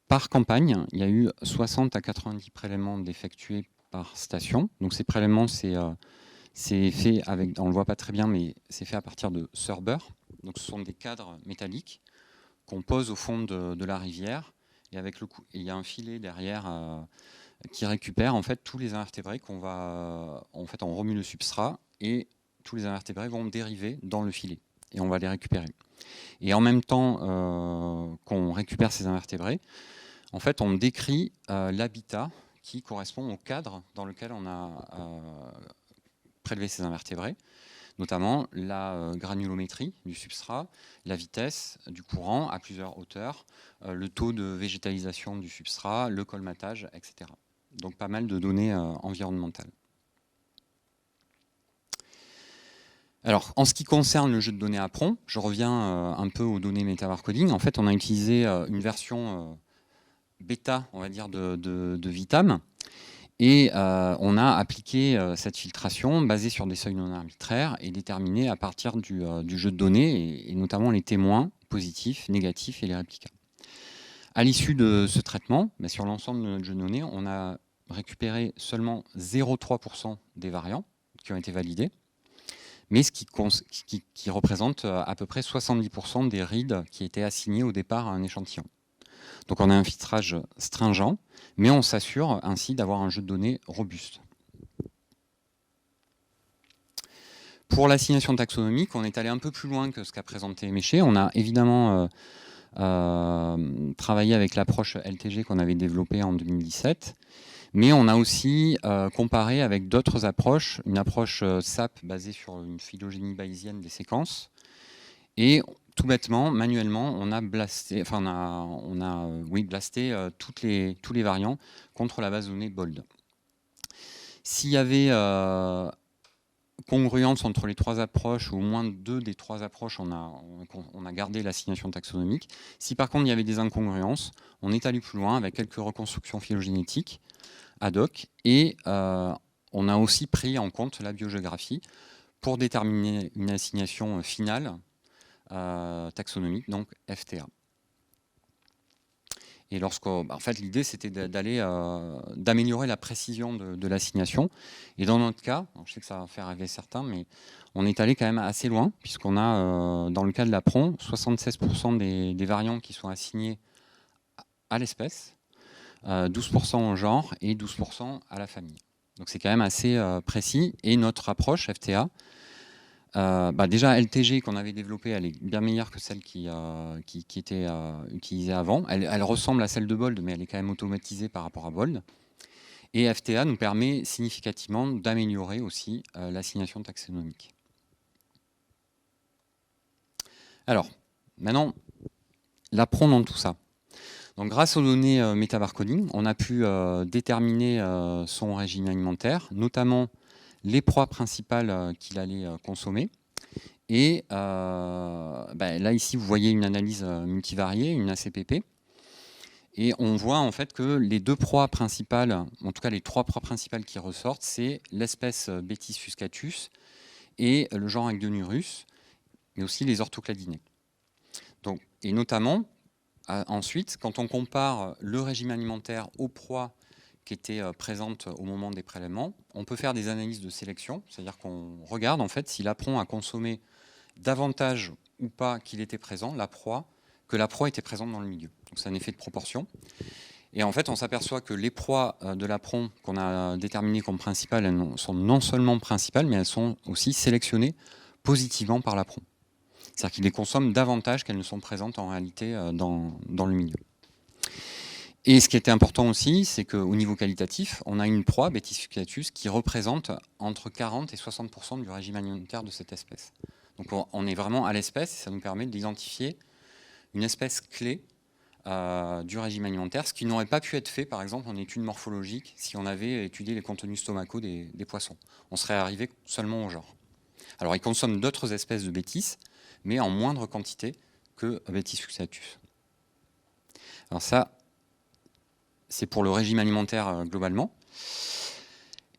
S1: par campagne, il y a eu 60 à 90 prélèvements effectués par station. Donc, ces prélèvements, c'est C'est fait avec, on ne le voit pas très bien, mais c'est fait à partir de Surber. Donc ce sont des cadres métalliques qu'on pose au fond de la rivière. Et avec il y a un filet derrière qui récupère en fait tous les invertébrés qu'on va, en fait, on remue le substrat et tous les invertébrés vont dériver dans le filet et on va les récupérer. Et en même temps qu'on récupère ces invertébrés, en fait, on décrit l'habitat qui correspond au cadre dans lequel on a prélevé ces invertébrés, notamment la granulométrie du substrat, la vitesse du courant à plusieurs hauteurs, le taux de végétalisation du substrat, le colmatage, etc. Donc pas mal de données environnementales. Alors, en ce qui concerne le jeu de données Apron, je reviens un peu aux données MetaBarcoding. En fait, on a utilisé une version bêta, on va dire, de Vitam. Et on a appliqué cette filtration basée sur des seuils non arbitraires et déterminée à partir du jeu de données, et notamment les témoins positifs, négatifs et les réplicas. À l'issue de ce traitement, sur l'ensemble de notre jeu de données, on a récupéré seulement 0,3% des variants qui ont été validés, mais ce qui représente à peu près 70% des reads qui étaient assignés au départ à un échantillon. Donc on a un filtrage stringent, mais on s'assure ainsi d'avoir un jeu de données robuste. Pour l'assignation taxonomique, on est allé un peu plus loin que ce qu'a présenté Méché. On a évidemment travaillé avec l'approche LTG qu'on avait développée en 2017, mais on a aussi comparé avec d'autres approches, une approche SAP basée sur une phylogénie bayésienne des séquences, et tout bêtement, manuellement, on a blasté, blasté tous les variants contre la base de données BOLD. S'il y avait congruence entre les trois approches, ou au moins deux des trois approches, on a gardé l'assignation taxonomique. Si par contre il y avait des incongruences, on est allé plus loin avec quelques reconstructions phylogénétiques ad hoc, et on a aussi pris en compte la biogéographie pour déterminer une assignation finale taxonomique, donc FTA. Et en fait, l'idée c'était d'améliorer la précision de l'assignation. Et dans notre cas, je sais que ça va faire rêver certains, mais on est allé quand même assez loin, puisqu'on a, dans le cas de l'Apron, 76% des variants qui sont assignés à l'espèce, 12% au genre et 12% à la famille. Donc c'est quand même assez précis. Et notre approche FTA, déjà LTG qu'on avait développée, elle est bien meilleure que celle qui était utilisée avant. Elle ressemble à celle de BOLD, mais elle est quand même automatisée par rapport à BOLD. Et FTA nous permet significativement d'améliorer aussi l'assignation taxonomique. Alors, maintenant, l'Apron dans tout ça. Donc, grâce aux données MetaBarcoding, on a pu déterminer son régime alimentaire, notamment les proies principales qu'il allait consommer. Et là, ici, vous voyez une analyse multivariée, une ACPP. Et on voit en fait que les deux proies principales, en tout cas les trois proies principales qui ressortent, c'est l'espèce Bethis fuscatus et le genre Agdionurus, mais aussi les orthocladinés. Donc, et notamment, ensuite, quand on compare le régime alimentaire aux proies qui étaient présentes au moment des prélèvements, on peut faire des analyses de sélection, c'est-à-dire qu'on regarde en fait si l'apron a consommé davantage ou pas qu'il était présent, que la proie était présente dans le milieu. Donc c'est un effet de proportion. Et en fait, on s'aperçoit que les proies de l'apron qu'on a déterminées comme principales, elles sont non seulement principales, mais elles sont aussi sélectionnées positivement par l'apron. C'est-à-dire qu'ils les consomment davantage qu'elles ne sont présentes en réalité dans le milieu. Et ce qui était important aussi, c'est qu'au niveau qualitatif, on a une proie, Bethis fuscatus, qui représente entre 40 et 60% du régime alimentaire de cette espèce. Donc on est vraiment à l'espèce, et ça nous permet d'identifier une espèce clé du régime alimentaire, ce qui n'aurait pas pu être fait, par exemple, en études morphologiques, si on avait étudié les contenus stomacaux des poissons. On serait arrivé seulement au genre. Alors ils consomment d'autres espèces de Bethis, mais en moindre quantité que Bethis fuscatus. Alors ça, c'est pour le régime alimentaire globalement.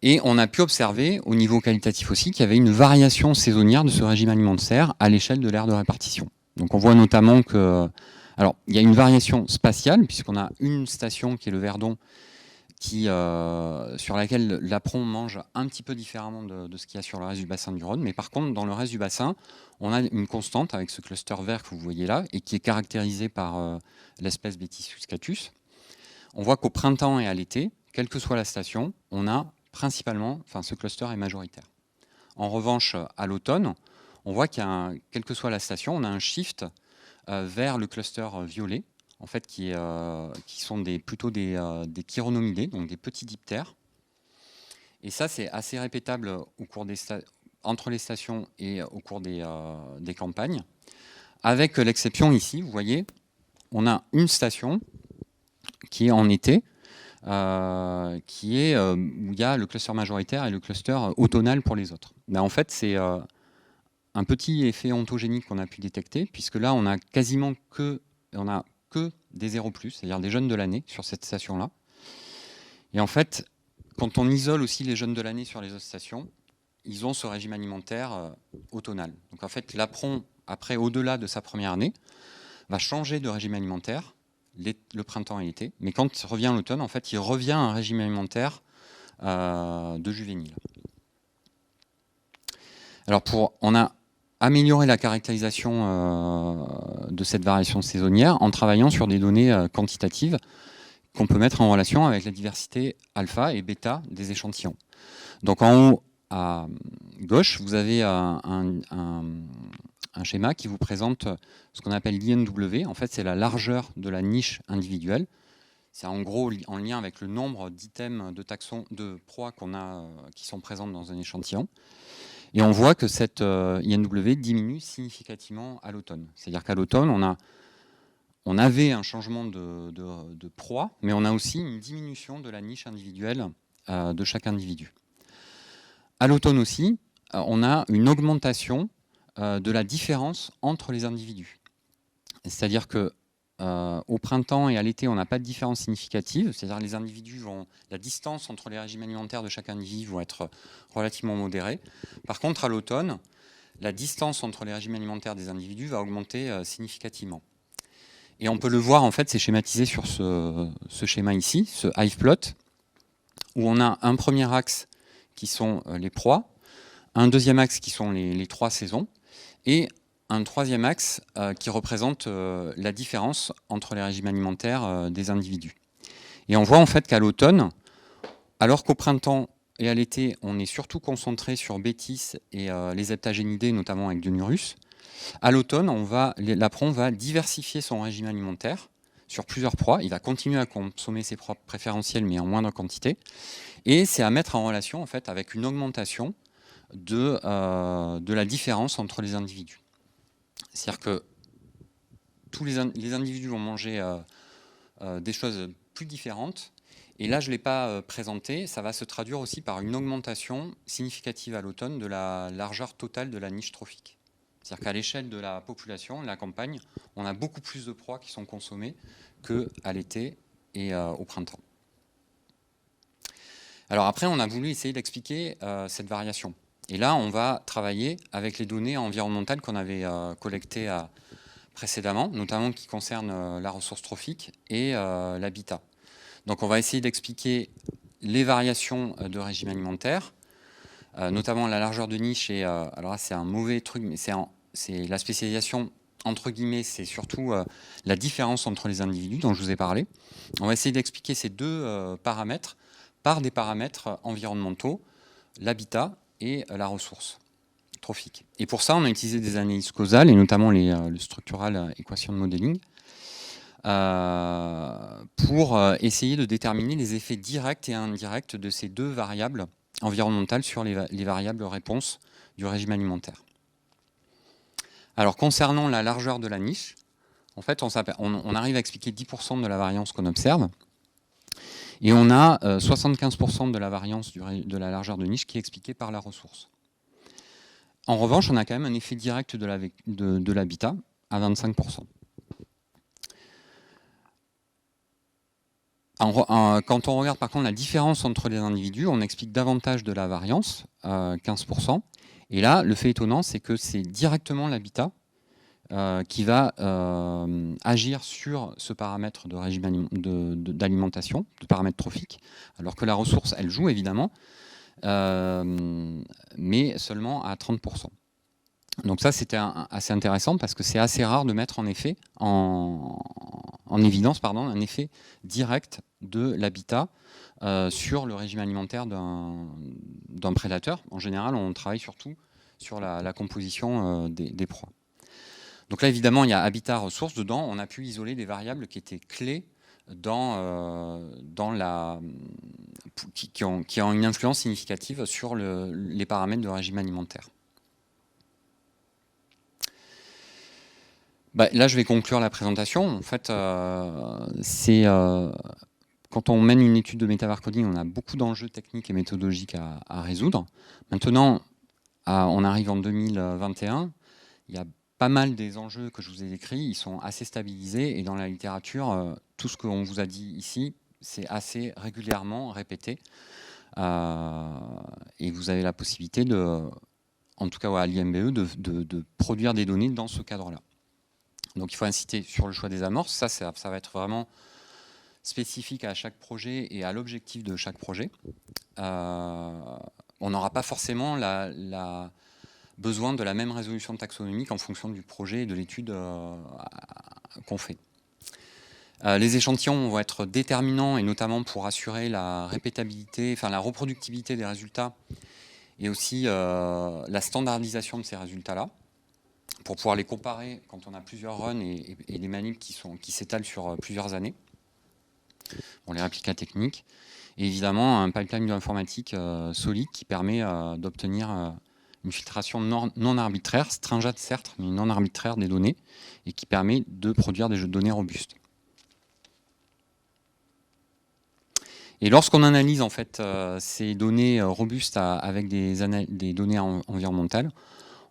S1: Et on a pu observer, au niveau qualitatif aussi, qu'il y avait une variation saisonnière de ce régime alimentaire à l'échelle de l'aire de répartition. Donc on voit notamment que... Alors, il y a une variation spatiale, puisqu'on a une station qui est le Verdon, sur laquelle l'apron mange un petit peu différemment de ce qu'il y a sur le reste du bassin du Rhône. Mais par contre, dans le reste du bassin, on a une constante avec ce cluster vert que vous voyez là et qui est caractérisé par l'espèce Betisius catus. On voit qu'au printemps et à l'été, quelle que soit la station, on a principalement, ce cluster est majoritaire. En revanche, à l'automne, on voit quelle que soit la station, on a un shift vers le cluster violet, en fait, qui sont plutôt des chironomidés, donc des petits diptères. Et ça, c'est assez répétable au cours entre les stations et au cours des campagnes. Avec l'exception ici, vous voyez, on a une station qui est en été, où il y a le cluster majoritaire et le cluster automnal pour les autres. Mais en fait, c'est un petit effet ontogénique qu'on a pu détecter, puisque là, on a quasiment que des 0+, c'est-à-dire des jeunes de l'année sur cette station-là. Et en fait, quand on isole aussi les jeunes de l'année sur les autres stations, ils ont ce régime alimentaire automnal. Donc en fait, l'apron, après, au-delà de sa première année, va changer de régime alimentaire le printemps et l'été. Mais quand revient l'automne, en fait, il revient à un régime alimentaire de juvénile. Alors, on a amélioré la caractérisation de cette variation saisonnière en travaillant sur des données quantitatives qu'on peut mettre en relation avec la diversité alpha et bêta des échantillons. Donc en haut à gauche, vous avez un schéma qui vous présente ce qu'on appelle l'INW. En fait, c'est la largeur de la niche individuelle. C'est en gros en lien avec le nombre d'items de taxons de proies qu'on a qui sont présentes dans un échantillon. Et on voit que cette INW diminue significativement à l'automne. C'est-à-dire qu'à l'automne, on avait un changement de proie, mais on a aussi une diminution de la niche individuelle de chaque individu. À l'automne aussi, on a une augmentation de la différence entre les individus. C'est-à-dire que au printemps et à l'été, on n'a pas de différence significative. C'est-à-dire que les individus la distance entre les régimes alimentaires de chaque individu vont être relativement modérée. Par contre, à l'automne, la distance entre les régimes alimentaires des individus va augmenter significativement. Et on peut le voir, en fait, c'est schématisé sur ce schéma ici, ce hive plot, où on a un premier axe qui sont les proies, un deuxième axe qui sont les 3 saisons, et un troisième axe qui représente la différence entre les régimes alimentaires des individus. Et on voit en fait qu'à l'automne, alors qu'au printemps et à l'été, on est surtout concentré sur Bétis et les heptagénidés, notamment avec Denurus, à l'automne, l'apron va diversifier son régime alimentaire sur plusieurs proies. Il va continuer à consommer ses proies préférentielles, mais en moindre quantité. Et c'est à mettre en relation en fait, avec une augmentation de la différence entre les individus. C'est-à-dire que tous les individus vont manger des choses plus différentes. Et là, je ne l'ai pas présenté. Ça va se traduire aussi par une augmentation significative à l'automne de la largeur totale de la niche trophique. C'est-à-dire qu'à l'échelle de la population, de la campagne, on a beaucoup plus de proies qui sont consommées qu'à l'été et au printemps. Alors après, on a voulu essayer d'expliquer cette variation. Et là, on va travailler avec les données environnementales qu'on avait collectées précédemment, notamment qui concernent la ressource trophique et l'habitat. Donc on va essayer d'expliquer les variations de régime alimentaire, notamment la largeur de niche. Et alors là, c'est un mauvais truc, mais c'est la spécialisation, entre guillemets, c'est surtout la différence entre les individus dont je vous ai parlé. On va essayer d'expliquer ces deux paramètres par des paramètres environnementaux, l'habitat et la ressource trophique. Et pour ça, on a utilisé des analyses causales, et notamment le Structural Equation Modeling, pour essayer de déterminer les effets directs et indirects de ces deux variables environnementales sur les variables réponses du régime alimentaire. Alors, concernant la largeur de la niche, en fait, on arrive à expliquer 10% de la variance qu'on observe, et on a 75% de la variance de la largeur de niche qui est expliquée par la ressource. En revanche, on a quand même un effet direct de l'habitat à 25%. Quand on regarde par contre la différence entre les individus, on explique davantage de la variance, 15%. Et là, le fait étonnant, c'est que c'est directement l'habitat qui va agir sur ce paramètre de régime d'alimentation, de paramètre trophique, alors que la ressource, elle joue évidemment, mais seulement à 30%. Donc ça, c'était assez intéressant parce que c'est assez rare de mettre en effet, en évidence, un effet direct de l'habitat sur le régime alimentaire d'un prédateur. En général, on travaille surtout sur la composition des proies. Donc là, évidemment, il y a habitat ressources dedans. On a pu isoler des variables qui étaient clés qui ont une influence significative sur les paramètres de régime alimentaire. Là, je vais conclure la présentation. En fait, quand on mène une étude de metaverse coding, on a beaucoup d'enjeux techniques et méthodologiques à résoudre. Maintenant, on arrive en 2021. Il y a pas mal des enjeux que je vous ai décrits, ils sont assez stabilisés et dans la littérature, tout ce qu'on vous a dit ici, c'est assez régulièrement répété. Et vous avez la possibilité, en tout cas à l'IMBE, de produire des données dans ce cadre-là. Donc il faut inciter sur le choix des amorces. Ça va être vraiment spécifique à chaque projet et à l'objectif de chaque projet. On n'aura pas forcément besoin de la même résolution taxonomique en fonction du projet et de l'étude qu'on fait. Les échantillons vont être déterminants et notamment pour assurer la répétabilité, enfin la reproductibilité des résultats et aussi la standardisation de ces résultats-là pour pouvoir les comparer quand on a plusieurs runs et des manips qui s'étalent sur plusieurs années pour les réplicas techniques. Et évidemment, un pipeline d'informatique solide qui permet d'obtenir une filtration non arbitraire, stringente certes, mais non arbitraire des données, et qui permet de produire des jeux de données robustes. Et lorsqu'on analyse en fait ces données robustes avec des données environnementales,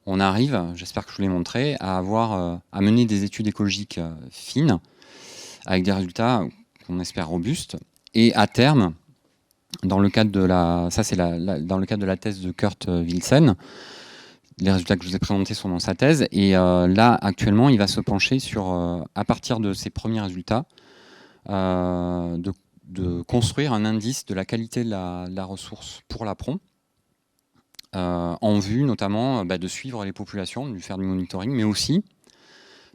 S1: on arrive, j'espère que je vous l'ai montré, à mener des études écologiques fines, avec des résultats qu'on espère robustes, et à terme, dans le cadre de dans le cadre de la thèse de Kurt Wilson, les résultats que je vous ai présentés sont dans sa thèse. Et là, actuellement, il va se pencher sur, à partir de ces premiers résultats, de construire un indice de la qualité de la ressource pour l'APRON, en vue notamment de suivre les populations, de faire du monitoring, mais aussi,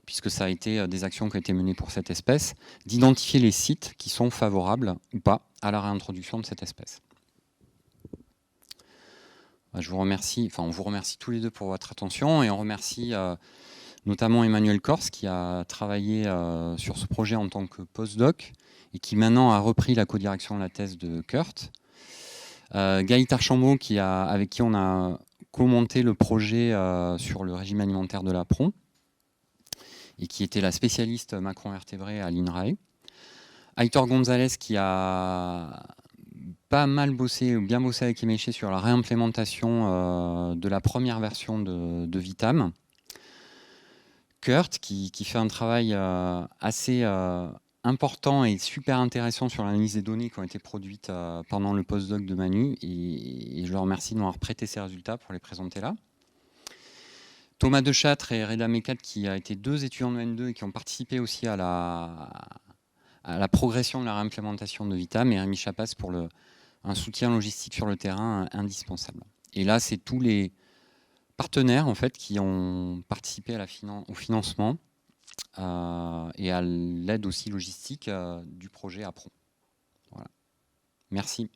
S1: puisque ça a été des actions qui ont été menées pour cette espèce, d'identifier les sites qui sont favorables ou pas à la réintroduction de cette espèce. Je vous remercie, enfin on vous remercie tous les deux pour votre attention et on remercie notamment Emmanuel Corse qui a travaillé sur ce projet en tant que postdoc et qui maintenant a repris la codirection de la thèse de Kurt. Gaël Archambault avec qui on a commenté le projet sur le régime alimentaire de l'APRON et qui était la spécialiste macroinvertébrés à l'INRAE. Aitor Gonzalez qui a pas mal bossé, ou bien bossé avec Emeché sur la réimplémentation de la première version de Vitam. Kurt qui fait un travail assez important et super intéressant sur l'analyse des données qui ont été produites pendant le postdoc de Manu et je le remercie de m'avoir prêté ces résultats pour les présenter là. Thomas Deschâtres et Reda Mekat qui a été deux étudiants de N2 et qui ont participé aussi à la progression de la réimplémentation de Vitam et Rémi Chapas pour un soutien logistique sur le terrain indispensable. Et là, c'est tous les partenaires en fait, qui ont participé au financement et à l'aide aussi logistique du projet APRON. Voilà. Merci.